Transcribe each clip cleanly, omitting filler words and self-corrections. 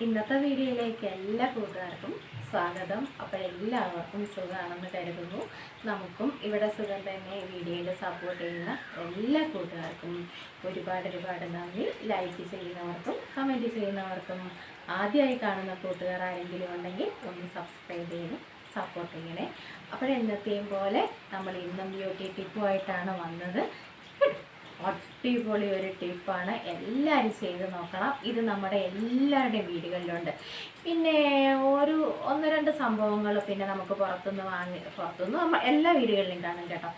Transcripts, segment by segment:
ഇന്നത്തെ വീഡിയോയിലേക്ക് എല്ലാ കൂട്ടുകാർക്കും സ്വാഗതം. അപ്പോൾ എല്ലാവർക്കും സുഖമാണെന്ന് കരുതുന്നു. നമുക്കും ഇവിടെ സുഖം തന്നെ. വീഡിയോയിൽ സപ്പോർട്ട് ചെയ്യുന്ന എല്ലാ കൂട്ടുകാർക്കും ഒരുപാട് നന്ദി. ലൈക്ക് ചെയ്യുന്നവർക്കും കമൻറ്റ് ചെയ്യുന്നവർക്കും ആദ്യമായി കാണുന്ന കൂട്ടുകാർ ആരെങ്കിലും ഉണ്ടെങ്കിൽ ഒന്ന് സബ്സ്ക്രൈബ് ചെയ്യണം, സപ്പോർട്ട് ചെയ്യണേ. എന്നത്തെയും പോലെ നമ്മൾ ഇന്നും ബ്യൂട്ടി ടിപ്പുമായിട്ടാണ് വന്നത്. അടിപൊളി ഒരു ടിപ്പാണ്, എല്ലാവരും ചെയ്ത് നോക്കണം. ഇത് നമ്മുടെ എല്ലാവരുടെയും വീടുകളിലുണ്ട്. പിന്നെ ഒന്ന് രണ്ട് സംഭവങ്ങൾ പിന്നെ നമുക്ക് പുറത്തുനിന്ന് നമ്മൾ എല്ലാ വീടുകളിലും കാണും കേട്ടോ.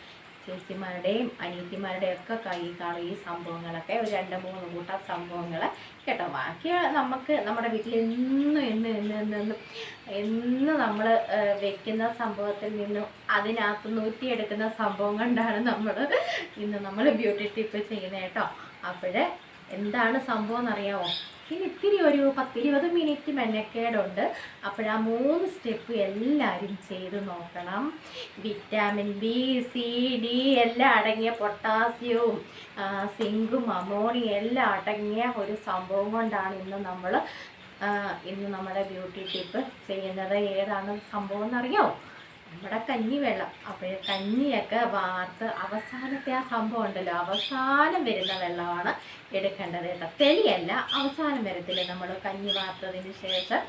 ചേച്ചിമാരുടെയും അനിയത്തിമാരുടെയും ഒക്കെ കയ്യിൽ കാണും ഈ സംഭവങ്ങളൊക്കെ. ഒരു 2-3 കൂട്ടം സംഭവങ്ങൾ കേട്ടോ. ബാക്കി നമുക്ക് നമ്മുടെ വീട്ടിൽ എന്ന് നമ്മൾ വെക്കുന്ന സംഭവത്തിൽ നിന്നും അതിനകത്ത് നൂറ്റിയെടുക്കുന്ന സംഭവം കൊണ്ടാണ് നമ്മൾ ബ്യൂട്ടി ടിപ്പ് ചെയ്യുന്നത് കേട്ടോ. എന്താണ് സംഭവം എന്നറിയാമോ? ഇത്തിരി ഒരു 10-20 മിനിറ്റ് മെനക്കേടുണ്ട്. ആ 3 സ്റ്റെപ്പ് എല്ലാവരും ചെയ്ത് നോക്കണം. വിറ്റാമിൻ ബി, സി, ഡി എല്ലാം അടങ്ങിയ, പൊട്ടാസ്യവും സിങ്കും അമോണിയം എല്ലാം അടങ്ങിയ ഒരു സംഭവം കൊണ്ടാണ് ഇന്ന് നമ്മുടെ ബ്യൂട്ടി ടിപ്പ് ചെയ്യുന്നത്. ഏതാണ് സംഭവം എന്നറിയാമോ? നമ്മുടെ കഞ്ഞിവെള്ളം. കഞ്ഞിയൊക്കെ വാർത്ത് അവസാനത്തെ ആ സംഭവം ഉണ്ടല്ലോ, അവസാനം വരുന്ന വെള്ളമാണ് എടുക്കേണ്ടത് കേട്ടോ. തെളിയല്ല, അവസാനം വരത്തില്ല. നമ്മൾ കഞ്ഞി വാർത്തതിന് ശേഷം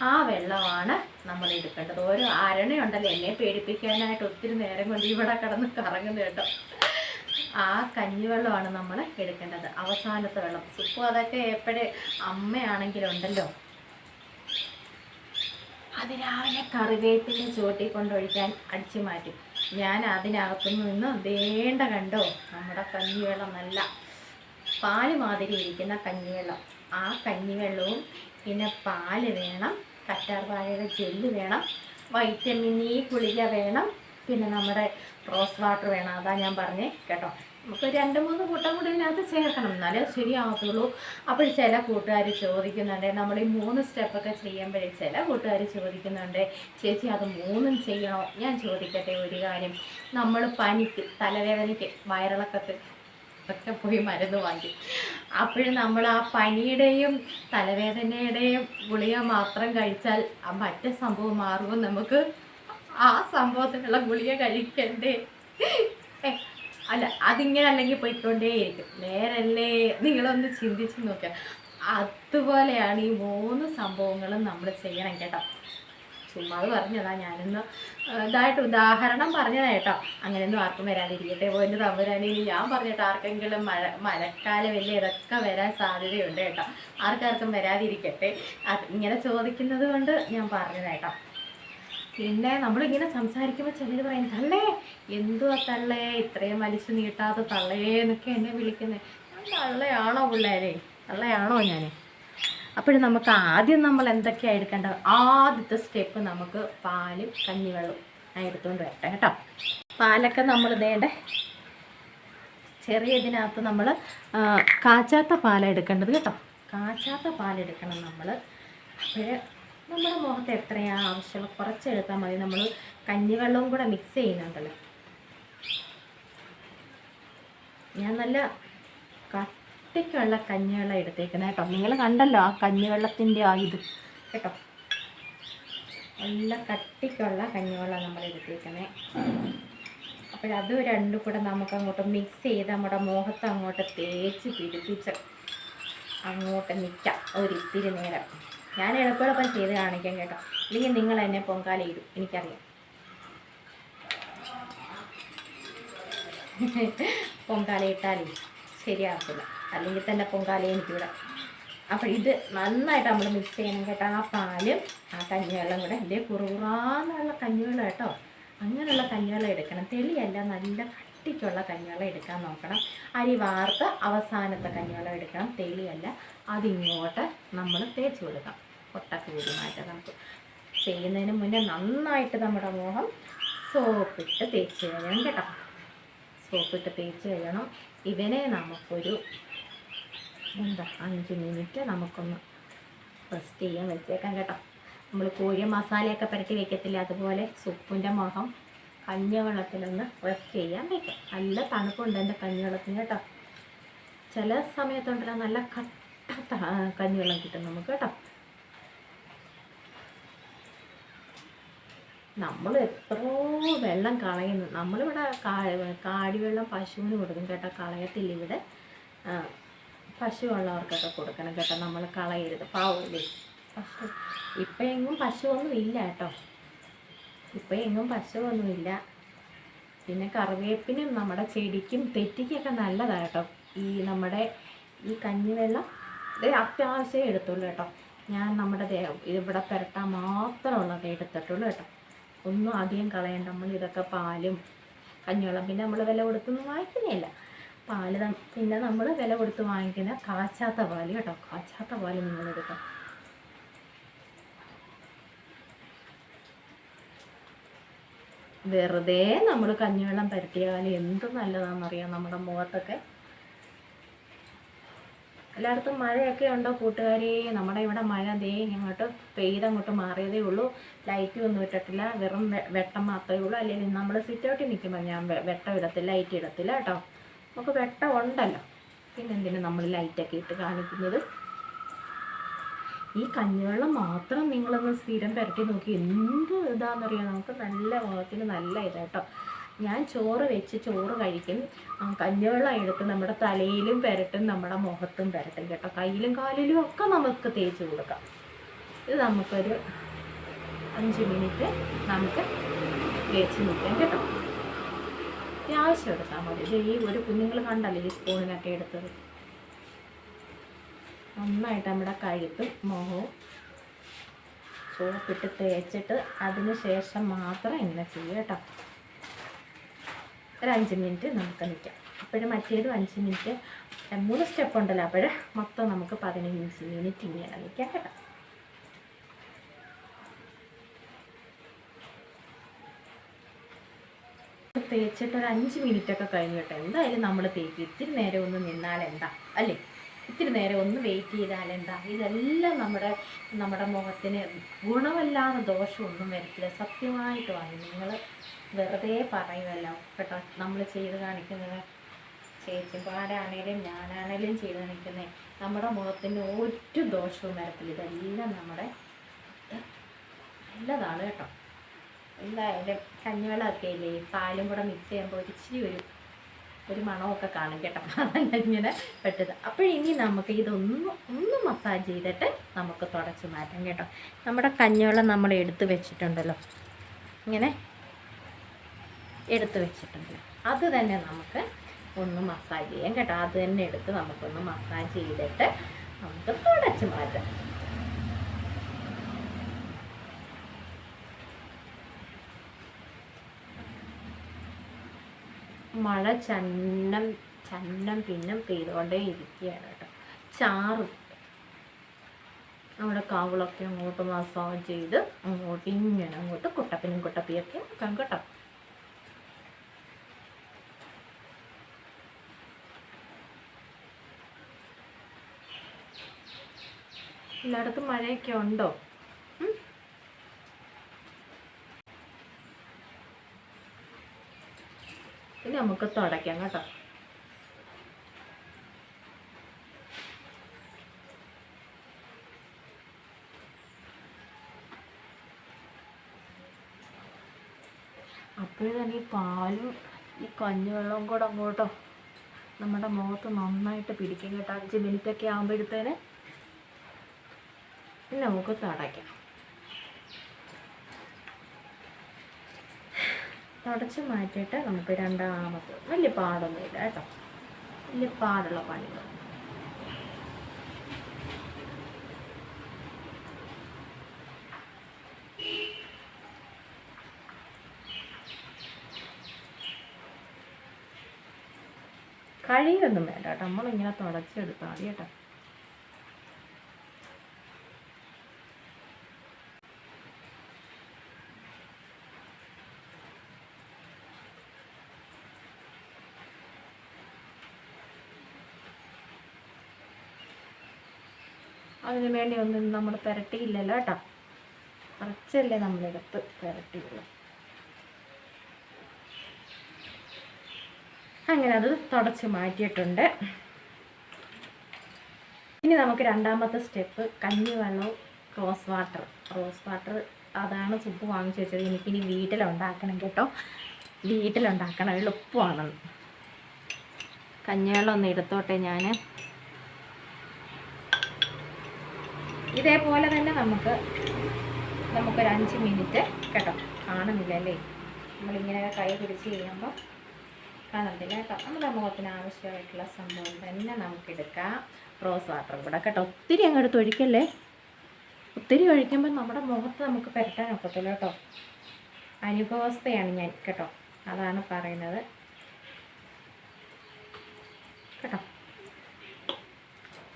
ആ വെള്ളമാണ് നമ്മൾ എടുക്കേണ്ടത്. ഓരോ അരണയുണ്ടല്ലോ, എന്നെ പേടിപ്പിക്കാനായിട്ട് ഒത്തിരി നേരം കൊണ്ട് ഇവിടെ കിടന്ന് കറങ്ങുന്നത് കേട്ടോ. ആ കഞ്ഞിവെള്ളമാണ് നമ്മൾ എടുക്കേണ്ടത്, അവസാനത്തെ വെള്ളം. സുപ്പു അതൊക്കെ എപ്പോഴും അമ്മയാണെങ്കിലുണ്ടല്ലോ, അത് രാവിലെ കറിവേപ്പിൻ്റെ ചോട്ടി കൊണ്ടൊഴിക്കാൻ അടിച്ചു മാറ്റും. ഞാൻ അതിനകത്തുനിന്ന് വേണ്ട കണ്ടോ, നമ്മുടെ കഞ്ഞിവെള്ളം നല്ല പാല് മാതിരി ഇരിക്കുന്ന കഞ്ഞിവെള്ളം. ആ കഞ്ഞിവെള്ളവും പിന്നെ പാല് വേണം, കറ്റാർവാഴയുടെ ജെല്ല് വേണം, വൈറ്റമിൻ ഇ ഗുളിക വേണം, പിന്നെ നമ്മുടെ റോസ് വാട്ടർ വേണം. അതാ ഞാൻ പറഞ്ഞേ കേട്ടോ. നമുക്ക് 2-3 കൂട്ടം കൂടി ഇതിനകത്ത് ചേർക്കണം, എന്നാലേ ശരിയാകത്തുള്ളൂ. ചില കൂട്ടുകാർ ചോദിക്കുന്നുണ്ട്, നമ്മൾ ഈ 3 സ്റ്റെപ്പൊക്കെ ചെയ്യുമ്പോഴേ ചില കൂട്ടുകാർ ചോദിക്കുന്നുണ്ട്, ചേച്ചി അത് 3 ചെയ്യണോ? ഞാൻ ചോദിക്കട്ടെ ഒരു കാര്യം. നമ്മൾ പനിക്ക്, തലവേദനയ്ക്ക്, വയറിളക്കത്ത് ഒക്കെ പോയി മരുന്ന് വാങ്ങി. നമ്മൾ ആ പനിയുടെയും തലവേദനയുടെയും ഗുളിക മാത്രം കഴിച്ചാൽ മറ്റേ സംഭവം മാറുമ്പോൾ നമുക്ക് ആ സംഭവത്തിനുള്ള ഗുളിക കഴിക്കണ്ടേ? അല്ല, അതിങ്ങനെ അല്ലെങ്കിൽ പോയിക്കൊണ്ടേയിരിക്കും. നേരല്ലേ? നിങ്ങളൊന്ന് ചിന്തിച്ച് നോക്കുക. അതുപോലെയാണ് ഈ 3 സംഭവങ്ങളും നമ്മൾ ചെയ്യണം കേട്ടോ. ചുമ്മാ പറഞ്ഞതാ, ഞാനിന്ന് ഉദാഹരണം പറഞ്ഞതാ കേട്ടോ. അങ്ങനെയൊന്നും ആർക്കും വരാതിരിക്കട്ടെ. പോയിട്ട് തമ്പുരാനെങ്കിൽ ഞാൻ പറഞ്ഞിട്ട് ആർക്കെങ്കിലും മഴക്കാലം വലിയ ഇതൊക്കെ വരാൻ സാധ്യതയുണ്ട് കേട്ടോ. ആർക്കാർക്കും വരാതിരിക്കട്ടെ. ഇങ്ങനെ ചോദിക്കുന്നത് കൊണ്ട് ഞാൻ പറഞ്ഞതാ കേട്ടോ. പിന്നെ നമ്മളിങ്ങനെ സംസാരിക്കുമ്പോൾ ചിലർ പറയും, തള്ളേ എന്തുവാ തള്ളേ ഇത്രയും വലിച്ചു നീട്ടാതെ തള്ളേ എന്നൊക്കെ എന്നെ വിളിക്കുന്നത്. ഞാൻ തള്ളയാണോ പിള്ളേരെ? തള്ളയാണോ ഞാൻ? നമുക്ക് ആദ്യം നമ്മൾ എന്തൊക്കെയാണ് എടുക്കേണ്ടത്? ആദ്യത്തെ സ്റ്റെപ്പ് നമുക്ക് പാലും കഞ്ഞിവെള്ളവും ഞാൻ എടുത്തുകൊണ്ട് വരട്ടെ കേട്ടോ. പാലൊക്കെ നമ്മൾ ചെറിയ ഇതിനകത്ത് നമ്മൾ കാച്ചാത്ത പാലാണ് എടുക്കേണ്ടത് കേട്ടോ. കാച്ചാത്ത പാലെടുക്കണം നമ്മൾ. നമ്മുടെ മുഖത്ത് എത്രയാണ് ആവശ്യം കുറച്ചെടുത്താൽ മതി. നമ്മൾ കഞ്ഞിവെള്ളവും കൂടെ മിക്സ് ചെയ്യുന്നുണ്ടല്ലോ. ഞാൻ നല്ല കട്ടിക്കുള്ള കഞ്ഞിവെള്ളം എടുത്തേക്കുന്നത് കേട്ടോ. നിങ്ങൾ കണ്ടല്ലോ ആ കഞ്ഞിവെള്ളത്തിൻ്റെ ആ ഇത് കേട്ടോ. നല്ല കട്ടിക്കുള്ള കഞ്ഞിവെള്ളം നമ്മൾ എടുത്തേക്കുന്നത്. അത് രണ്ടും കൂടെ നമുക്ക് അങ്ങോട്ട് മിക്സ് ചെയ്ത് നമ്മുടെ മുഖത്ത് അങ്ങോട്ട് തേച്ച് പിടിപ്പിച്ച് അങ്ങോട്ട് നിൽക്കാം ഒരിത്തിരി നേരം. ഞാൻ എളുപ്പം ചെയ്ത് കാണിക്കാം കേട്ടോ. അല്ലെങ്കിൽ നിങ്ങൾ എന്നെ പൊങ്കാലയിടും, എനിക്കറിയാം. പൊങ്കാലയിട്ടാലേ ശരിയാകത്തില്ല, അല്ലെങ്കിൽ തന്നെ പൊങ്കാല എനിക്കിവിടെ. ഇത് നന്നായിട്ട് നമ്മൾ മിക്സ് ചെയ്യണം കേട്ടോ. ആ പാലും ആ കഞ്ഞിവെള്ളം കൂടെ എൻ്റെ കുറുകുറാന്നുള്ള കഞ്ഞിവെള്ളം കേട്ടോ. അങ്ങനെയുള്ള കഞ്ഞിവെള്ളം എടുക്കണം. തെളിയല്ല, നല്ല കട്ടിക്കുള്ള കഞ്ഞിവെള്ളം എടുക്കാൻ നോക്കണം. അരി വാർത്ത് അവസാനത്തെ കഞ്ഞിവെള്ളം എടുക്കണം, തെളിയല്ല. അതിങ്ങോട്ട് നമ്മൾ തേച്ച് കൊടുക്കാം. പൊട്ടൊക്കെ കൂടിയുമായിട്ട് നമുക്ക് ചെയ്യുന്നതിന് മുന്നേ നന്നായിട്ട് നമ്മുടെ മുഖം സോപ്പിട്ട് തേച്ച് കഴിയണം കേട്ടോ. സോപ്പിട്ട് തേച്ച് കഴിയണം. ഇവനെ നമുക്കൊരു 5 മിനിറ്റ് നമുക്കൊന്ന് റെസ്റ്റ് ചെയ്യാൻ വെച്ചേക്കാം കേട്ടോ. നമ്മൾ കോഴി മസാലയൊക്കെ പുരട്ടി വെക്കത്തില്ല, അതുപോലെ സുപ്പിൻ്റെ മുഖം കഞ്ഞിവെള്ളത്തിലൊന്ന് റെസ്റ്റ് ചെയ്യാൻ വയ്ക്കാം. നല്ല തണുപ്പുണ്ട് എൻ്റെ കഞ്ഞിവെള്ളത്തിന് കേട്ടോ. ചില സമയത്തുണ്ടല്ലോ നല്ല കട്ട കഞ്ഞിവെള്ളം കിട്ടും നമുക്ക് കേട്ടോ. നമ്മൾ എത്രയോ വെള്ളം കളയുന്നു. നമ്മളിവിടെ കാടിവെള്ളം പശുവിന് കൊടുക്കും കേട്ടോ, കളയത്തില്ല ഇവിടെ. പശു ഉള്ളവർക്കൊക്കെ കൊടുക്കണം കേട്ടോ, നമ്മൾ കളയരുത്, പാവല്ലേ പശു. ഇപ്പം എങ്ങും പശുവൊന്നും ഇല്ല കേട്ടോ, ഇപ്പം എങ്ങും പശുവൊന്നുമില്ല. പിന്നെ കറിവേപ്പിനും നമ്മുടെ ചെടിക്കും തെറ്റിക്കൊക്കെ നല്ലതാണ് കേട്ടോ ഈ നമ്മുടെ ഈ കഞ്ഞിവെള്ളം. ഇത് അത്യാവശ്യം എടുത്തുള്ളൂ കേട്ടോ. ഞാൻ നമ്മുടെ ഇവിടെ പുരട്ടാൻ മാത്രമുള്ളത് എടുത്തിട്ടുള്ളൂ കേട്ടോ. ഒന്നും അധികം കളയണ്ട. നമ്മൾ ഇതൊക്കെ പാലും കഞ്ഞിവെള്ളം പിന്നെ നമ്മൾ വില കൊടുത്തൊന്നും വാങ്ങിക്കുന്നില്ല. പാല് പിന്നെ നമ്മൾ വില കൊടുത്ത് വാങ്ങിക്കുന്ന കാച്ചാത്ത പാല് കേട്ടോ, കാച്ചാത്ത പാല് നിങ്ങളെടുക്കാം. വെറുതെ നമ്മൾ കഞ്ഞിവെള്ളം പരത്തിയാൽ എന്ത് നല്ലതാണെന്നറിയാം നമ്മുടെ മുഖത്തൊക്കെ. എല്ലായിടത്തും മഴയൊക്കെ ഉണ്ടോ കൂട്ടുകാരെ? നമ്മുടെ ഇവിടെ മഴ ദേ ഇങ്ങോട്ട് പെയ്തങ്ങോട്ട് മാറിയതേ ഉള്ളൂ. ലൈറ്റ് ഒന്നും ഇട്ടിട്ടില്ല, വെറും വെട്ടം മാത്രമേ ഉള്ളൂ. അല്ലെങ്കിൽ നമ്മൾ സിറ്റൗട്ടിൽ നിൽക്കുമ്പോൾ ഞാൻ വെട്ടം ഇടത്തില്ല, ലൈറ്റ് ഇടത്തില്ല കേട്ടോ. നമുക്ക് വെട്ടം ഉണ്ടല്ലോ, പിന്നെ എന്തിനാണ് നമ്മൾ ലൈറ്റൊക്കെ ഇട്ട് കാണിക്കുന്നത്? ഈ കഞ്ഞിവെള്ളം മാത്രം നിങ്ങളൊന്ന് സ്ഥിരം പുരട്ടി നോക്കി എന്ത് ഇതാണെന്നറിയാം. നമുക്ക് നല്ല മുഖത്തിന് നല്ല ഇതാട്ടോ. ഞാൻ ചോറ് വെച്ച് ചോറ് കഴിക്കും, കഞ്ഞിവെള്ളം എടുത്ത് നമ്മുടെ തലയിലും പുരട്ടും നമ്മുടെ മുഖത്തും പുരട്ടും കേട്ടോ. കയ്യിലും കാലിലും ഒക്കെ നമുക്ക് തേച്ച് കൊടുക്കാം. ഇത് നമുക്കൊരു 5 മിനിറ്റ് നമുക്ക് തേച്ച് നിൽക്കാം കേട്ടോ. അത്യാവശ്യം എടുത്താൽ മതി. ഇത് ഈ ഒരു കുഞ്ഞുങ്ങൾ കണ്ടല്ലോ ഈ സ്പൂണിനൊക്കെ എടുത്തത്. നന്നായിട്ട് നമ്മുടെ കഴുത്തും മുഖവും സോപ്പിട്ട് തേച്ചിട്ട് അതിന് ശേഷം മാത്രം ഇങ്ങനെ ചെയ്യുക കേട്ടോ. ഒരു 5 മിനിറ്റ് നമുക്ക് നിൽക്കാം. അപ്പോഴും മറ്റേതും 5 മിനിറ്റ്, 3 സ്റ്റെപ്പ് ഉണ്ടല്ലോ. അപ്പോൾ മൊത്തം നമുക്ക് 15 മിനിറ്റ് ഇങ്ങനെ നിൽക്കാം കേട്ടോ. തേച്ചിട്ട് ഒരു 5 മിനിറ്റൊക്കെ കഴിഞ്ഞു കേട്ടോ. എന്തായാലും നമ്മൾ തേക്കും. ഇത്തിരി നേരം ഒന്ന് നിന്നാൽ എന്താ അല്ലേ, ഇത്തിരി നേരം ഒന്ന് വെയിറ്റ് ചെയ്താൽ എന്താ. ഇതെല്ലാം നമ്മുടെ മുഖത്തിന് ഗുണമല്ലാതെ ദോഷമൊന്നും വരത്തില്ല. സത്യമായിട്ട് വാങ്ങി നിങ്ങൾ വെറുതെ പറയുമല്ലോ കേട്ടോ. നമ്മൾ ചെയ്ത് കാണിക്കുന്നത് ചേച്ചിമാരാണേലും ഞാനാണേലും ചെയ്ത് കാണിക്കുന്നത് നമ്മുടെ മുഖത്തിന് ഒരു ദോഷവും വരത്തില്ല. ഇതെല്ലാം നമ്മുടെ നല്ലതാണ് കേട്ടോ. എന്തായാലും കഞ്ഞിവെള്ളമൊക്കെ ഇല്ലേ, പാലും കൂടെ മിക്സ് ചെയ്യുമ്പോൾ ഇച്ചിരി ഒരു മണമൊക്കെ കാണും കേട്ടോ. അതല്ല ഇങ്ങനെ പെട്ടത്. അപ്പോഴിനി നമുക്ക് ഒന്ന് മസാജ് ചെയ്തിട്ട് നമുക്ക് തുടച്ച് മാറ്റാം കേട്ടോ. നമ്മുടെ കഞ്ഞിവെള്ളം നമ്മൾ എടുത്ത് വെച്ചിട്ടുണ്ടല്ലോ, ഇങ്ങനെ എടുത്ത് വെച്ചിട്ടുണ്ടല്ലോ, അത് തന്നെ നമുക്ക് ഒന്ന് മസാജ് ചെയ്യാം കേട്ടോ. അത് തന്നെ എടുത്ത് നമുക്കൊന്ന് മസാജ് ചെയ്തിട്ട് നമുക്ക് തുടച്ച് മാറ്റാം. മഴ ചന്നം പിന്നെ പെയ്തുകൊണ്ടേ ഇരിക്കുകയാണ് കേട്ടോ. ചാറും നമ്മുടെ കാവുകളൊക്കെ അങ്ങോട്ട് മസാജ് ചെയ്ത് അങ്ങോട്ട് ഇങ്ങനെ അങ്ങോട്ട് കുട്ടപ്പനും കുട്ടപ്പിയൊക്കെ വെക്കാം കേട്ടോ. എല്ലായിടത്തും മഴയൊക്കെ ഉണ്ടോ? ഇനി നമുക്ക് തുടയ്ക്കാം കേട്ടോ. അപ്പോഴേ തന്നെ ഈ പാലും ഈ കഞ്ഞിവെള്ളവും കൂടെ അങ്ങോട്ടോ നമ്മുടെ മുഖത്ത് നന്നായിട്ട് പിടിക്കും കേട്ടോ. 5 മിനിറ്റൊക്കെ ആകുമ്പോഴത്തേന് ഇനി നമുക്ക് തുടയ്ക്കാം. തുടച്ച് മാറ്റിയിട്ട് നമുക്ക് രണ്ടാമത് വലിയ പാടൊന്നുമില്ല കേട്ടോ, വലിയ പാടുള്ള പണികൾ. കഴിയൊന്നും വേണ്ട കേട്ടോ, നമ്മളിങ്ങനെ തുടച്ചെടുത്താൽ മതി കേട്ടോ. അതിന് വേണ്ടി ഒന്നും നമ്മൾ പുരട്ടിയില്ലല്ലോ കേട്ടോ, കുറച്ചല്ലേ നമ്മളെടുത്ത് പുരട്ടിയുള്ളൂ. അങ്ങനെ അത് തുടച്ച് മാറ്റിയിട്ടുണ്ട്. ഇനി നമുക്ക് രണ്ടാമത്തെ സ്റ്റെപ്പ് കഞ്ഞിവെള്ളവും റോസ് വാട്ടർ അതാണ് സുപ്പ് വാങ്ങിച്ചു വെച്ചത്. എനിക്കിനി വീട്ടിലുണ്ടാക്കണം കേട്ടോ, വീട്ടിലുണ്ടാക്കണം, എളുപ്പമാണെന്ന്. കഞ്ഞിവെള്ളം ഒന്ന് എടുത്തോട്ടെ ഞാൻ. ഇതേപോലെ തന്നെ നമുക്കൊരു 5 മിനിറ്റ് കേട്ടോ. കാണുന്നില്ലല്ലേ, നമ്മളിങ്ങനെ കൈ പിടിച്ച് കഴിയുമ്പോൾ കാണത്തില്ല കേട്ടോ. നമ്മുടെ മുഖത്തിന് ആവശ്യമായിട്ടുള്ള സംഭവം തന്നെ നമുക്കെടുക്കാം. റോസ് വാട്ടർ കൂടെ കേട്ടോ. ഒത്തിരി അങ്ങോട്ട് ഒഴിക്കല്ലേ, ഒത്തിരി ഒഴിക്കുമ്പോൾ നമ്മുടെ മുഖത്ത് നമുക്ക് പുരട്ടാൻ ഒക്കത്തില്ല കേട്ടോ. അനുഭവസ്ഥയാണ് ഞാൻ കേട്ടോ, അതാണ് പറയുന്നത് കേട്ടോ.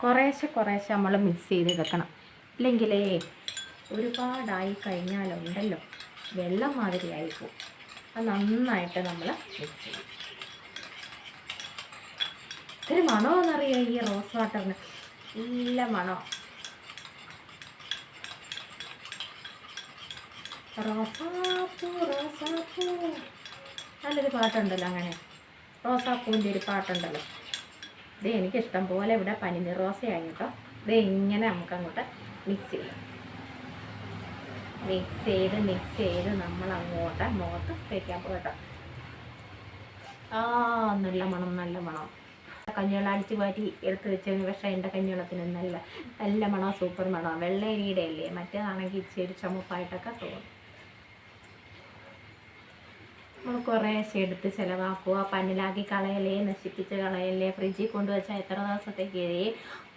കുറേശ്ശെ നമ്മൾ മിക്സ് ചെയ്ത് വെക്കണം. ഇല്ലെങ്കിലേ ഒരുപാടായി കഴിഞ്ഞാലുണ്ടല്ലോ വെള്ളം മാതിരി ആയിപ്പോവും. അത് നന്നായിട്ട് നമ്മൾ മിക്സ് ചെയ്യും. ഇത്തിരി മണമെന്നറിയോ ഈ റോസ് വാട്ടറിന്, നല്ല മണം. റോസാപ്പൂ റോസാപ്പൂ, നല്ലൊരു പാട്ടുണ്ടല്ലോ അങ്ങനെ, റോസാപ്പൂവിൻ്റെ ഒരു പാട്ടുണ്ടല്ലോ. ഇത് എനിക്കിഷ്ടം പോലെ ഇവിടെ പനിനീർ റോസയായി കേട്ടോ. ഇത് ഇങ്ങനെ നമുക്കങ്ങോട്ട് മിക്സ് ചെയ്ത് നമ്മൾ അങ്ങോട്ട് മുഖത്ത് തേക്കാൻ പോകട്ടോ. നല്ല മണം. കഞ്ഞിവെള്ളം അടിച്ച് മാറ്റി എടുത്ത് വെച്ചതിന് പക്ഷേ എൻ്റെ കഞ്ഞിവെള്ളത്തിന് നല്ല മണം, സൂപ്പർ മണം. വെള്ളരിയുടെ അല്ലേ, മറ്റേതാണെങ്കിൽ ഇച്ചിരി ചുമപ്പായിട്ടൊക്കെ തോന്നും. നമ്മൾ കുറേശ്ശെ എടുത്ത് ചിലവാക്കുക, പന്നിലാക്കി കളയലേ, നശിപ്പിച്ച് കളയലേ, ഫ്രിഡ്ജിൽ കൊണ്ടുവച്ചാൽ എത്ര ദിവസത്തേക്ക്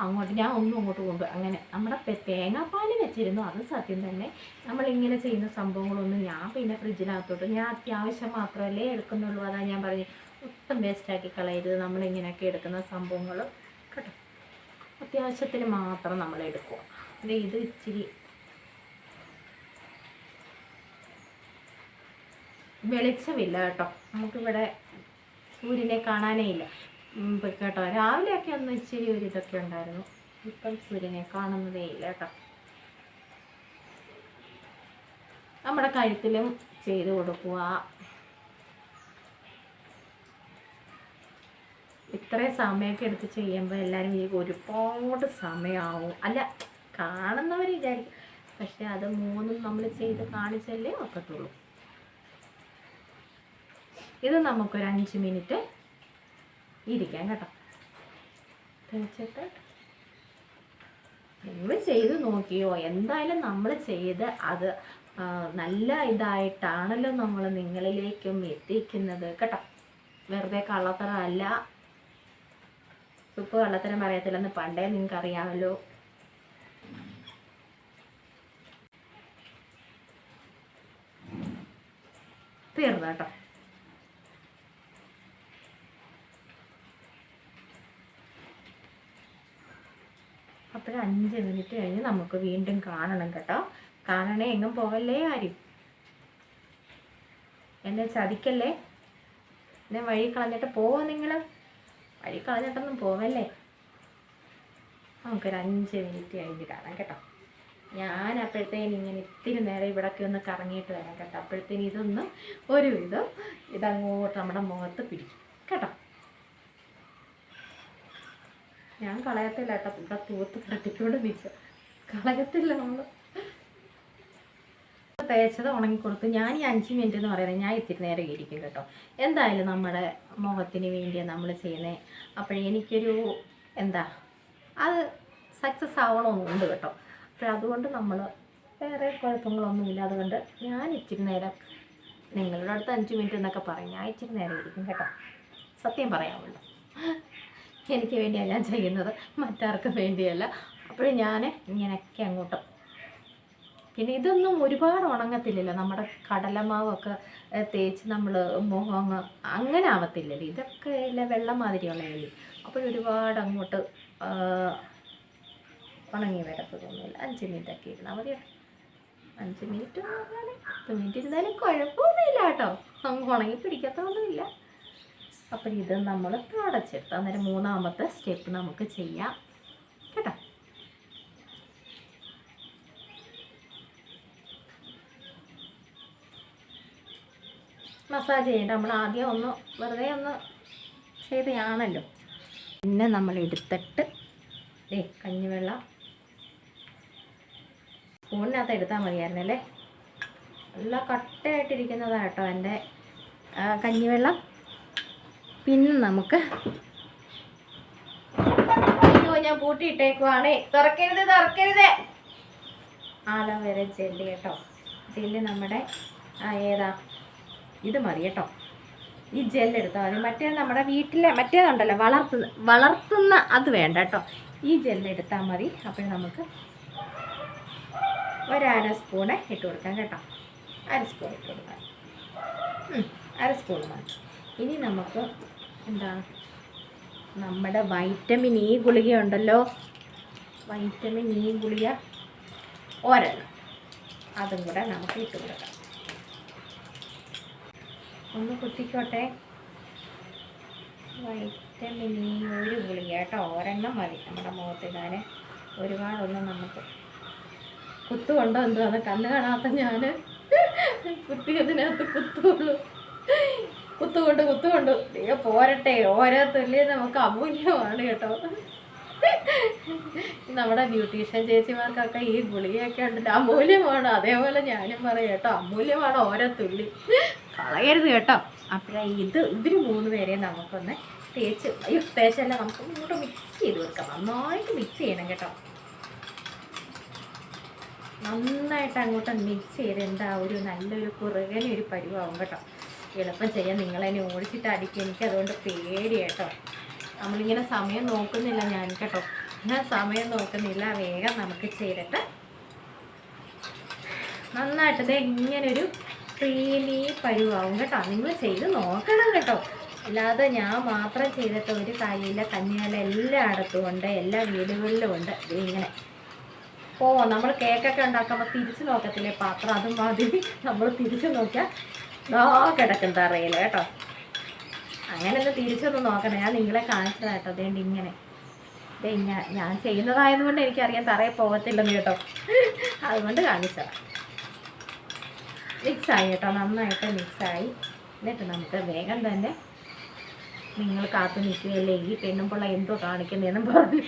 അങ്ങോട്ട് ഞാൻ അങ്ങോട്ട് കൊണ്ടുപോയി. അങ്ങനെ നമ്മുടെ തേങ്ങാപ്പാൽ വെച്ചിരുന്നു. അത് സത്യം തന്നെ നമ്മളിങ്ങനെ ചെയ്യുന്ന സംഭവങ്ങളൊന്നും ഞാൻ പിന്നെ ഫ്രിഡ്ജിനകത്തോട്ട് ഞാൻ അത്യാവശ്യം മാത്രമല്ലേ എടുക്കുന്നുള്ളൂ. അതാ ഞാൻ പറഞ്ഞു ഒട്ടും വേസ്റ്റാക്കി കളയരുത് നമ്മളിങ്ങനെയൊക്കെ എടുക്കുന്ന സംഭവങ്ങൾ കേട്ടോ. അത്യാവശ്യത്തിന് മാത്രം നമ്മൾ എടുക്കുക. ഇത് ഇച്ചിരി വെളിച്ചമില്ല കേട്ടോ, നമുക്കിവിടെ സൂര്യനെ കാണാനേ ഇല്ല കേട്ടോ. രാവിലെയൊക്കെ ഒന്ന് ഇച്ചിരി ഒരു ഇതൊക്കെ ഉണ്ടായിരുന്നു, ഇപ്പം സൂര്യനെ കാണുന്നതേ ഇല്ല കേട്ടോ. നമ്മുടെ കഴുത്തിലും ചെയ്ത് കൊടുക്കുക. ഇത്രയും സമയമൊക്കെ എടുത്ത് ചെയ്യുമ്പോൾ എല്ലാവരും ഈ ഒരുപാട് സമയമാവും, അല്ല കാണുന്നവർ വിചാരിക്കും. പക്ഷെ അത് മൂന്നും നമ്മൾ ചെയ്ത് കാണിച്ചല്ലേ ഒക്കത്തുള്ളൂ. ഇത് നമുക്കൊരു 5 മിനിറ്റ് ഇരിക്കാം കേട്ടോ. തേച്ചിട്ട് നിങ്ങൾ ചെയ്ത് നോക്കിയോ? എന്തായാലും നമ്മൾ ചെയ്ത് അത് നല്ല ഇതായിട്ടാണല്ലോ നമ്മൾ നിങ്ങളിലേക്കും എത്തിക്കുന്നത് കേട്ടോ. വെറുതെ കള്ളത്തരം അല്ല. സുപ്പ് കള്ളത്തരം പറയത്തില്ലെന്ന് പണ്ടേ നിങ്ങൾക്ക് അറിയാമല്ലോ. തീർന്നു കേട്ടോ. അപ്പോൾ 5 മിനിറ്റ് കഴിഞ്ഞ് നമുക്ക് വീണ്ടും കാണണം കേട്ടോ. കാണണേ, എങ്ങും പോകല്ലേ ആരും, എന്നെ ചതിക്കല്ലേ, എന്നെ വഴി കളഞ്ഞിട്ട് പോവോ നിങ്ങൾ? വഴി കളഞ്ഞിട്ടൊന്നും പോവല്ലേ. നമുക്കൊരു 5 മിനിറ്റ് കഴിഞ്ഞ് കാണാം കേട്ടോ. ഞാൻ അപ്പോഴത്തേന് ഇങ്ങനെ ഇത്തിരി നേരം ഇവിടൊക്കെ ഒന്ന് കറങ്ങിയിട്ട് വരാം കേട്ടോ. അപ്പോഴത്തേന് ഇതൊന്ന് ഒരുവിധം ഇതങ്ങോട്ട് നമ്മുടെ മുഖത്ത് പിടിക്കും കേട്ടോ. ഞാൻ കളയത്തില്ല കേട്ടോ, ഇവിടെ തൂത്ത് കട്ടിക്കൊണ്ട് നിൽക്കുക, കളയത്തില്ല. നമ്മൾ തേച്ചത് ഉണങ്ങിക്കൊടുത്ത് ഞാൻ ഈ 5 മിനിറ്റ് എന്ന് പറയുന്നത് ഞാൻ ഇത്തിരി നേരം ഇരിക്കും കേട്ടോ. എന്തായാലും നമ്മുടെ മുഖത്തിന് വേണ്ടിയാണ് നമ്മൾ ചെയ്യുന്നത്. അപ്പോഴെനിക്കൊരു അത് സക്സസ് ആവണമെന്നുണ്ട് കേട്ടോ. അപ്പോഴതുകൊണ്ട് നമ്മൾ വേറെ കുഴപ്പങ്ങളൊന്നുമില്ല. അതുകൊണ്ട് ഞാൻ ഇച്ചിരി നേരം, നിങ്ങളുടെ അടുത്ത് 5 മിനിറ്റ് എന്നൊക്കെ പറയും, ഞാൻ ഇച്ചിരി നേരം ഇരിക്കും കേട്ടോ. സത്യം പറയാമല്ലോ, എനിക്ക് വേണ്ടിയാണ് ഞാൻ ചെയ്യുന്നത്, മറ്റാർക്കും വേണ്ടിയല്ല. അപ്പോഴും ഞാൻ ഇങ്ങനെയൊക്കെ അങ്ങോട്ട്. പിന്നെ ഇതൊന്നും ഒരുപാട് ഉണങ്ങത്തില്ലല്ലോ, നമ്മുടെ കടലമാവൊക്കെ തേച്ച് നമ്മൾ മുഖം അങ്ങനെ ആവത്തില്ലല്ലോ. ഇതൊക്കെ ഇല്ല വെള്ളം മാതിരിയുള്ളതല്ലേ. അപ്പോഴൊരുപാട് അങ്ങോട്ട് ഉണങ്ങി വരത്തൊന്നുമില്ല. 5 മിനിറ്റൊക്കെ ഇരുന്നാൽ മതി. 5 മിനിറ്റ് 10 മിനിറ്റ് ഇരുന്നാലും കുഴപ്പമൊന്നുമില്ല കേട്ടോ, അങ്ങ് ഉണങ്ങി പിടിക്കത്തൊന്നുമില്ല. അപ്പം ഇത് നമ്മൾ അടച്ചെടുത്ത് അന്നേരം 3ാമത്തെ സ്റ്റെപ്പ് നമുക്ക് ചെയ്യാം കേട്ടോ. മസാജ് ചെയ്യേണ്ട, നമ്മൾ ആദ്യം ഒന്ന് വെറുതെ ഒന്ന് ചെയ്തതാണല്ലോ. പിന്നെ നമ്മൾ എടുത്തിട്ട് കഞ്ഞിവെള്ളം സ്പൂണിനകത്ത് എടുത്താൽ മതിയായിരുന്നല്ലേ. നല്ല കട്ടയായിട്ടിരിക്കുന്നതാണ് കേട്ടോ എൻ്റെ കഞ്ഞിവെള്ളം. പിന്നെ നമുക്ക് ഞാൻ പൂട്ടിയിട്ടേക്കുവാണേ, തുറക്കരുത്. ആലോവേര ജെല്ല് കേട്ടോ. ജെല്ല് നമ്മുടെ ഏതാ ഇത് മതി കേട്ടോ. ഈ ജെല്ലെടുത്താൽ മതി. മറ്റേ നമ്മുടെ വീട്ടിലെ മറ്റേതുണ്ടല്ലോ വളർത്തുന്ന അത് വേണ്ട കേട്ടോ. ഈ ജെല്ലെടുത്താൽ മതി. അപ്പോൾ നമുക്ക് ഒരു സ്പൂണ് ഇട്ട് കൊടുക്കാം കേട്ടോ. സ്പൂൺ ഇട്ട് കൊടുക്കാം. സ്പൂൺ മതി. ഇനി നമുക്ക് എന്താണ് നമ്മുടെ വൈറ്റമിൻ ഇ ഗുളിക ഉണ്ടല്ലോ, വൈറ്റമിൻ ഇ ഗുളിക ഒരെണ്ണം, അതും കൂടെ നമുക്ക് ഇട്ട് കൊടുക്കാം. ഒന്ന് കുത്തിക്കോട്ടെ. വൈറ്റമിൻ ഇ ഒരു ഗുളിക കേട്ടോ, ഒരെണ്ണം മതി നമ്മുടെ മുഖത്തിടാൻ. ഒരുപാടൊന്നും നമുക്ക് കുത്തുകൊണ്ടോ എന്തോ അത് കണ്ണ് കാണാത്ത ഞാൻ കുത്തിയതിനകത്ത് കുത്തുകൊണ്ട് പോരട്ടെ. ഓരോ തുള്ളി നമുക്ക് അമൂല്യമാണ് കേട്ടോ. നമ്മുടെ ബ്യൂട്ടീഷ്യൻ ചേച്ചിമാർക്കൊക്കെ ഈ ഗുളികയൊക്കെ ഉണ്ടല്ലോ അമൂല്യമാണ്. അതേപോലെ ഞാനും പറയും കേട്ടോ, അമൂല്യമാണ് ഓരോ തുള്ളി, കളയരുത് കേട്ടോ. അപ്പോഴേ ഇവർ 3 പേരെയും നമുക്കൊന്ന് തേച്ചല്ല നമുക്ക് ഇങ്ങോട്ട് മിക്സ് ചെയ്ത് കൊടുക്കാം. നന്നായിട്ട് മിക്സ് ചെയ്യണം കേട്ടോ. നന്നായിട്ട് അങ്ങോട്ട് മിക്സ് ചെയ്ത് ഒരു നല്ലൊരു കുറുകനൊരു പരുവാകും കേട്ടോ. എളുപ്പം ചെയ്യാൻ. നിങ്ങളതിനെ ഓടിച്ചിട്ട് അടിക്കും, എനിക്കതുകൊണ്ട് പേടി കേട്ടോ. നമ്മളിങ്ങനെ സമയം നോക്കുന്നില്ല ഞാൻ കേട്ടോ, ഞാൻ സമയം നോക്കുന്നില്ല. വേഗം നമുക്ക് ചെയ്തിട്ട് നന്നായിട്ട് ഇങ്ങനൊരു ക്രീമി പരുവാകും കേട്ടോ. നിങ്ങൾ ചെയ്ത് നോക്കണം കേട്ടോ. അല്ലാതെ ഞാൻ മാത്രം ചെയ്തിട്ട് ഒരു കാര്യമില്ല. കഞ്ഞിവെള്ളം എല്ലായിടത്തും ഉണ്ട്, എല്ലാ വീടുകളിലും ഉണ്ട്. ഇങ്ങനെ നമ്മൾ കേക്കൊക്കെ ഉണ്ടാക്കുമ്പോൾ തിരിച്ച് നോക്കത്തില്ലേ പാത്രം, അതുമാതിരി നമ്മൾ തിരിച്ച് നോക്കിയാൽ കിടക്കുന്നത് അറിയില്ല കേട്ടോ. അങ്ങനെയൊന്ന് തിരിച്ചൊന്ന് നോക്കണം. ഞാൻ നിങ്ങളെ കാണിച്ചതാണ് കേട്ടോ. അതേണ്ട ഇങ്ങനെ ഞാൻ ചെയ്യുന്നതായതുകൊണ്ട് എനിക്കറിയാൻ തറയിൽ പോകത്തില്ലെന്ന് കേട്ടോ, അതുകൊണ്ട് കാണിച്ചതാണ്. മിക്സായി കേട്ടോ, നന്നായിട്ട് മിക്സായി. എന്നിട്ട് നമുക്ക് വേഗം തന്നെ, നിങ്ങൾ കാത്തു നിൽക്കുകയല്ലേ ഈ പെണ്ണുമ്പിള്ള എന്തോ കാണിക്കുന്നതെന്നും പറഞ്ഞു,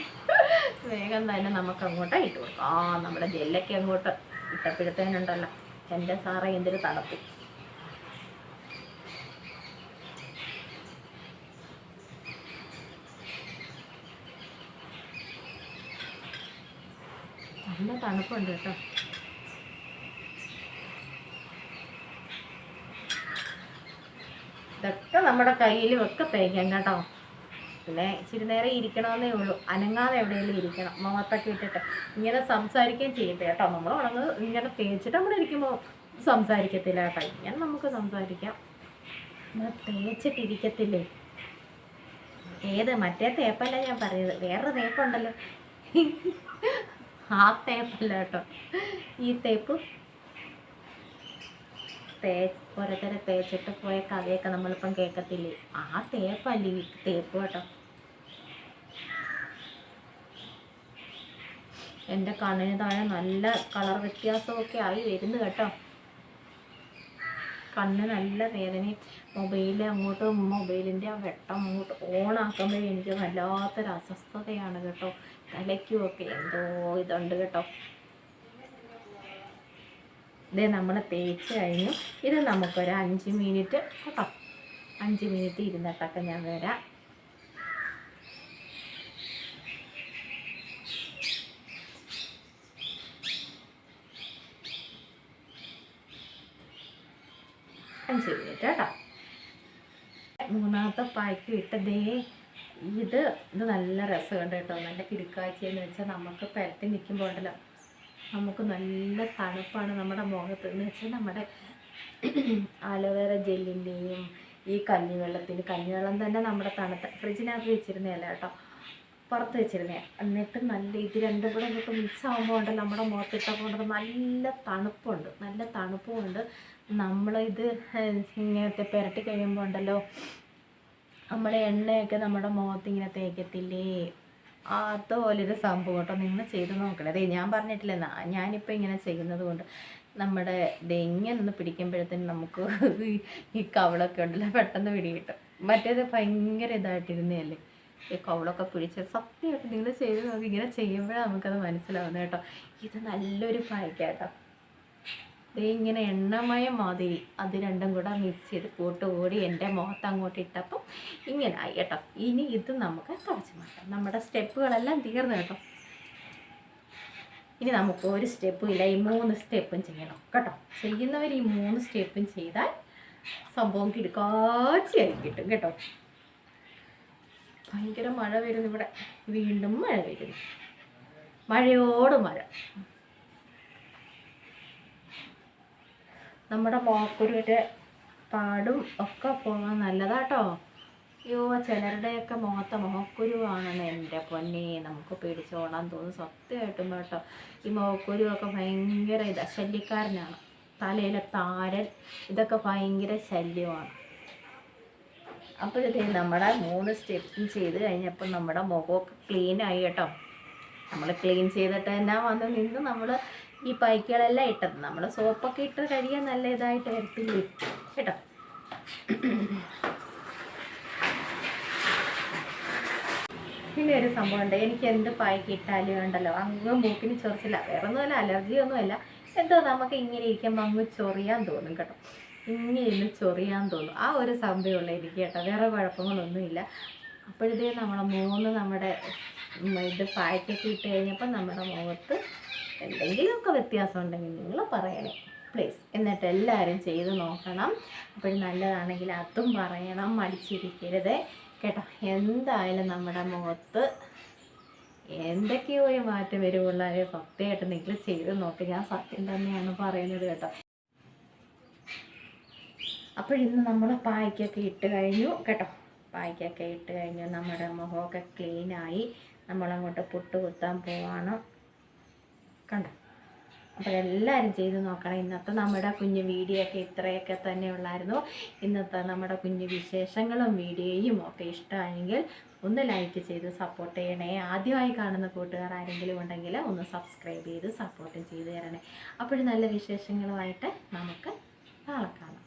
വേഗം തന്നെ നമുക്ക് അങ്ങോട്ട് ഇട്ട് കൊടുക്കാം. നമ്മുടെ ജെല്ലൊക്കെ അങ്ങോട്ട് ഇട്ടപ്പോഴത്തേനുണ്ടല്ലോ എൻ്റെ സാറേ എന്തൊരു തണുപ്പ്. നല്ല തണുപ്പുണ്ട് കേട്ടോ. ഇതൊക്കെ നമ്മുടെ കയ്യിലും ഒക്കെ തേക്കാം കേട്ടോ. പിന്നെ ഇച്ചിരി നേരം ഇരിക്കണമെന്നേ ഉള്ളൂ, അനങ്ങാതെ എവിടെയെങ്കിലും ഇരിക്കണം. മുഖത്തൊക്കെ ഇട്ടിട്ട് ഇങ്ങനെ സംസാരിക്കുകയും ചെയ്യട്ടെ കേട്ടോ. നമ്മൾ ഇങ്ങനെ തേച്ചിട്ട് നമ്മൾ ഇരിക്കുമ്പോൾ സംസാരിക്കത്തില്ല കേട്ടോ. ഇങ്ങനെ നമുക്ക് സംസാരിക്കാം. നമ്മൾ തേച്ചിട്ടിരിക്കത്തില്ലേ. മറ്റേ തേപ്പല്ല ഞാൻ പറയുന്നത്, വേറൊരു തേപ്പുണ്ടല്ലോ, ആ തേപ്പല്ല കേട്ടോ. ഈ തേപ്പ് ഓരോരുത്തരെ തേച്ചിട്ട് പോയ കഥയൊക്കെ നമ്മളിപ്പം കേൾക്കത്തില്ലേ, ആ തേപ്പല്ലേ ഈ തേപ്പ് കേട്ടോ. എൻ്റെ കണ്ണിന് താഴെ നല്ല കളർ വ്യത്യാസമൊക്കെ ആയി വരുന്നു കേട്ടോ. കണ്ണ് നല്ല വേദനയും, മൊബൈലിൻ്റെ ആ വെട്ടം അങ്ങോട്ട് ഓണാക്കുമ്പോൾ എനിക്ക് വല്ലാത്തൊരു അസ്വസ്ഥതയാണ് കേട്ടോ. തലയ്ക്കുമൊക്കെ എന്തോ ഇതുണ്ട് കേട്ടോ. നമ്മൾ തേച്ച് കഴിഞ്ഞു. ഇത് നമുക്കൊരു 5 മിനിറ്റ് കേട്ടോ, 5 മിനിറ്റ് ഇരുന്നിട്ടൊക്കെ ഞാൻ വരാം. കേട്ടോ. 3ാമത്തെ പായ്ക്ക് ഇട്ടതേ ഇത് നല്ല രസമുണ്ട് കേട്ടോ. നല്ല കിടുക്കാഴ്ചയെന്ന് വെച്ചാൽ നമുക്ക് പുരട്ടി നിൽക്കുമ്പോൾ ഉണ്ടല്ലോ നമുക്ക് നല്ല തണുപ്പാണ് നമ്മുടെ മുഖത്ത്. എന്ന് വെച്ചാൽ നമ്മുടെ ആലോവേര ജെല്ലിൻ്റെയും ഈ കഞ്ഞിവെള്ളം തന്നെ നമ്മുടെ ഫ്രിഡ്ജിനകത്ത് വെച്ചിരുന്നതല്ല കേട്ടോ, പുറത്ത് വെച്ചിരുന്നേ. എന്നിട്ട് നല്ല ഇത് രണ്ടും കൂടെ ഇങ്ങോട്ട് മിക്സ് ആകുമ്പോൾ ഉണ്ടല്ലോ നമ്മുടെ മുഖത്തിട്ടപ്പോൾ ഉണ്ടല്ലോ നല്ല തണുപ്പുമുണ്ട്. നമ്മളിത് ഇങ്ങനത്തെ പുരട്ടി കഴിയുമ്പോൾ ഉണ്ടല്ലോ നമ്മുടെ എണ്ണയൊക്കെ നമ്മുടെ മുഖത്ത് ഇങ്ങനെ തേക്കത്തില്ലേ, അതുപോലൊരു സംഭവം കേട്ടോ. നിങ്ങൾ ചെയ്ത് നോക്കണം. അതേ ഞാൻ പറഞ്ഞിട്ടില്ല, ഞാനിപ്പോൾ ഇങ്ങനെ ചെയ്യുന്നത് കൊണ്ട് നമ്മുടെ ഇങ്ങനെ ഒന്ന് പിടിക്കുമ്പോഴത്തേനും നമുക്ക് ഈ കവളൊക്കെ ഉണ്ടല്ലോ പെട്ടെന്ന് പിടികിട്ടും. മറ്റേത് ഭയങ്കര ഇതായിട്ടിരുന്നതല്ലേ ഈ കവളൊക്കെ പിടിച്ച്. സത്യമായിട്ട് നിങ്ങൾ ചെയ്ത് നോക്കി, ഇങ്ങനെ ചെയ്യുമ്പോഴാണ് നമുക്കത് മനസ്സിലാവുന്നത് കേട്ടോ. ഇത് നല്ലൊരു പായ്ക്കാട്ടോ. ദേ ഇങ്ങനെ എണ്ണമയം മാതിരി അത് രണ്ടും കൂടെ മിക്സ് ചെയ്ത് കൂട്ടുകൂടി എൻ്റെ മുഖത്ത് അങ്ങോട്ട് ഇട്ടപ്പം ഇങ്ങനെ ആയി കേട്ടോ. ഇനി ഇത് നമുക്ക് തുടച്ച് മാറ്റാം. നമ്മുടെ സ്റ്റെപ്പുകളെല്ലാം തീർന്നു കേട്ടോ. ഇനി നമുക്ക് ഒരു സ്റ്റെപ്പും ഇല്ല, ഈ 3 സ്റ്റെപ്പും ചെയ്യണം കേട്ടോ. ചെയ്യുന്നവർ ഈ 3 സ്റ്റെപ്പും ചെയ്താൽ സംഭവം കിടക്കാച്ചിയായി കിട്ടും കേട്ടോ. ഭയങ്കര മഴ വരുന്നു ഇവിടെ, വീണ്ടും മഴ വരുന്നു, മഴയോട് മഴ. നമ്മുടെ മോക്കുരുവിൻ്റെ പാടും ഒക്കെ പോകാൻ നല്ലതാട്ടോ. അയ്യോ, ചിലരുടെയൊക്കെ മുഖത്തെ മുഖക്കുരുവാണെന്ന് എൻ്റെ പൊന്നെ നമുക്ക് പേടിച്ചോളാൻ തോന്നും സത്യമായിട്ടും കേട്ടോ. ഈ മുഖക്കുരുവൊക്കെ ഭയങ്കര ശല്യക്കാരനാണ്. തലയിലെ താരൻ ഇതൊക്കെ ഭയങ്കര ശല്യമാണ്. അപ്പോഴത്തേ നമ്മുടെ 3 സ്റ്റെപ്പും ചെയ്ത് കഴിഞ്ഞപ്പോൾ നമ്മുടെ മുഖമൊക്കെ ക്ലീനായി കേട്ടോ. നമ്മൾ ക്ലീൻ ചെയ്തിട്ട് തന്നെ വന്ന് നിന്ന് നമ്മൾ ഈ പൈക്കുകളെല്ലാം ഇട്ടത് നമ്മൾ സോപ്പൊക്കെ ഇട്ട് കഴിയാൻ നല്ല ഇതായിട്ട് വരത്തില്ലേ കേട്ടോ. പിന്നെ ഒരു സംഭവമുണ്ട്, എനിക്ക് എന്ത് പായ്ക്ക് ഇട്ടാലും ഉണ്ടല്ലോ അങ്ങ് മൂക്കിന് ചൊറിച്ചില്ല. വേറെ ഒന്നുമല്ല, അലർജിയൊന്നുമല്ല, എന്തോ നമുക്ക് ഇങ്ങനെ ഇരിക്കുമ്പോൾ അങ്ങ് ചൊറിയാൻ തോന്നും കേട്ടോ. ഇങ്ങനെ ഇരുന്ന് ചൊറിയാൻ തോന്നും. ആ ഒരു സംഭവമുള്ള എനിക്ക് കേട്ടോ, വേറെ കുഴപ്പങ്ങളൊന്നുമില്ല. അപ്പോഴത്തേ നമ്മുടെ ഇത് പായ്ക്കൊക്കെ ഇട്ട് കഴിഞ്ഞപ്പോൾ നമ്മുടെ മുഖത്ത് എന്തെങ്കിലുമൊക്കെ വ്യത്യാസം ഉണ്ടെങ്കിൽ നിങ്ങൾ പറയണേ പ്ലീസ്. എന്നിട്ട് എല്ലാവരും ചെയ്ത് നോക്കണം. അപ്പോഴും നല്ലതാണെങ്കിൽ അതും പറയണം, മടിച്ചിരിക്കരുത് കേട്ടോ. എന്തായാലും നമ്മുടെ മുഖത്ത് എന്തൊക്കെയോ ഒരു മാറ്റം വരുമുള്ള സത്യമായിട്ട് നിങ്ങൾ ചെയ്ത് നോക്കി. ഞാൻ സത്യം തന്നെയാണ് പറയുന്നത് കേട്ടോ. അപ്പോഴിന്ന് നമ്മൾ പായ്ക്കൊക്കെ ഇട്ട് കഴിഞ്ഞു കേട്ടോ. പായ്ക്കൊക്കെ ഇട്ട് കഴിഞ്ഞു, നമ്മുടെ മുഖമൊക്കെ ക്ലീനായി. നമ്മളങ്ങോട്ട് പുട്ട് കുത്താൻ പോവാണ് കണ്ടോ. അപ്പോൾ എല്ലാവരും ചെയ്ത് നോക്കണം. ഇന്നത്തെ നമ്മുടെ കുഞ്ഞു വീഡിയോ ഒക്കെ ഇത്രയൊക്കെ തന്നെ ഉള്ളായിരുന്നു. ഇന്നത്തെ നമ്മുടെ കുഞ്ഞു വിശേഷങ്ങളും വീഡിയോയും ഒക്കെ ഇഷ്ടമായെങ്കിൽ ഒന്ന് ലൈക്ക് ചെയ്ത് സപ്പോർട്ട് ചെയ്യണേ. ആദ്യമായി കാണുന്ന കൂട്ടുകാർ ആരെങ്കിലും ഉണ്ടെങ്കിൽ ഒന്ന് സബ്സ്ക്രൈബ് ചെയ്ത് സപ്പോർട്ടും ചെയ്ത് തരണേ. അപ്പോഴും നല്ല വിശേഷങ്ങളുമായിട്ട് നമുക്ക് നാളെ കാണാം.